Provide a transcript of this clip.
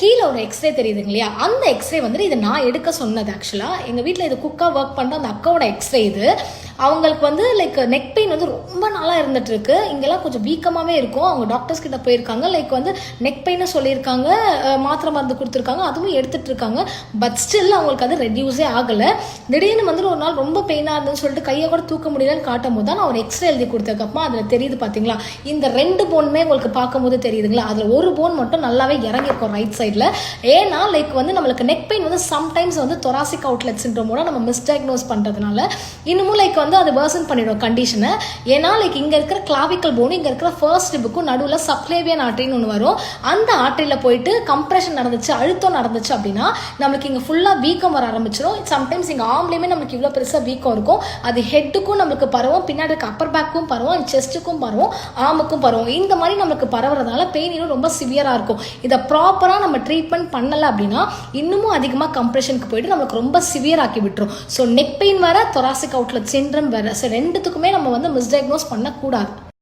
கீழே ஒரு எக்ஸ்ரே தெரியுதுங்க இல்லையா, அந்த எக்ஸ்ரே வந்துட்டு இது நான் எடுக்க சொன்னது. ஆக்சுவலாக எங்கள் வீட்டில் இது குக்காக ஒர்க் பண்ணுற அந்த அக்காவோட எக்ஸ்ரே இது. அவங்களுக்கு வந்து லைக் நெக் பெயின் வந்து ரொம்ப நாளாக இருந்துட்டு இருக்கு. இங்கெல்லாம் கொஞ்சம் வீக்கமாகவே இருக்கும். அவங்க டாக்டர்ஸ் கிட்ட போயிருக்காங்க. லைக் வந்து நெக் பெயினை சொல்லியிருக்காங்க, மாத்திரை மருந்து கொடுத்துருக்காங்க, அதுவும் எடுத்துட்டு இருக்காங்க. பட் ஸ்டில் அவங்களுக்கு அது ரெடியூஸே ஆகலை. திடீர்னு வந்து ஒரு நாள் ரொம்ப பெயினாக இருந்துன்னு சொல்லிட்டு கையை கூட தூக்க முடியலன்னு காட்டும் போது தான் நான் ஒரு எக்ஸ்ரே எழுதி கொடுத்ததுக்கப்புறமா அதில் தெரியுது பார்த்தீங்களா, இந்த 2 போனுமே உங்களுக்கு பார்க்கும்போது தெரியுதுங்களா, அதில் ஒரு போன் மட்டும் நல்லாவே இறங்கியிருக்கும் ரைட் சைடில். ஏன்னா லைக் வந்து நம்மளுக்கு நெக் பெயின் வந்து சம்டைம்ஸ் வந்து தொராசிக் அவுட்லெட் சிண்ட்ரோமோட நம்ம மிஸ்டயக்னோஸ் பண்ணுறதுனால இன்னமும் லைக் வந்து அது வேர்சன் பண்ணிடும் கண்டிஷனை. ஏன்னா லைக் இங்கே இருக்கிற கிளாவிக்கல் போன், இங்கே இருக்கிற ஃபர்ஸ்ட் ரிப்புக்கும் நடுவில் சப்க்ளேவியன் ஆர்ட்ரின்னு ஒன்று வரும். அந்த ஆர்ட்ரியில் போயிட்டு கம்ப்ரெஷன் நடந்துச்சு, அழுத்தம் நடந்துச்சு அப்படின்னா நம்மளுக்கு இங்கே ஃபுல்லாக வீக்கம் வர ஆரம்பிச்சிடும். சம்டைம்ஸ் இங்கே ஆம்லேயுமே நம்மளுக்கு இவ்வளோ பெருசாக வீக்கம் இருக்கும். அது ஹெட்டுக்கும் நம்மளுக்கு பரவும், பின்னாடி இருக்க அப்பர் பேக்கும் பரவும், செஸ்ட்டுக்கும் பரவும், ஆமுக்கும் பரவும். இந்த மாதிரி நம்மளுக்கு பரவுறதுனால பெயின் இன்னும் ரொம்ப சிவியராக இருக்கும். இதை ப்ராப்பராக நம்ம ட்ரீட்மெண்ட் பண்ணலை அப்படின்னா இன்னமும் அதிகமாக கம்ப்ரெஷனுக்கு போயிட்டு நம்மளுக்கு ரொம்ப சிவியர் ஆக்கி விட்டுரும். ஸோ நெக் பெயின் வேற, தொராசிக் அவுட்லெட் சிண்ட்ரம் வேற. ஸோ 2த்துக்குமே நம்ம வந்து மிஸ்டயக்னோஸ் பண்ணக்கூடாது.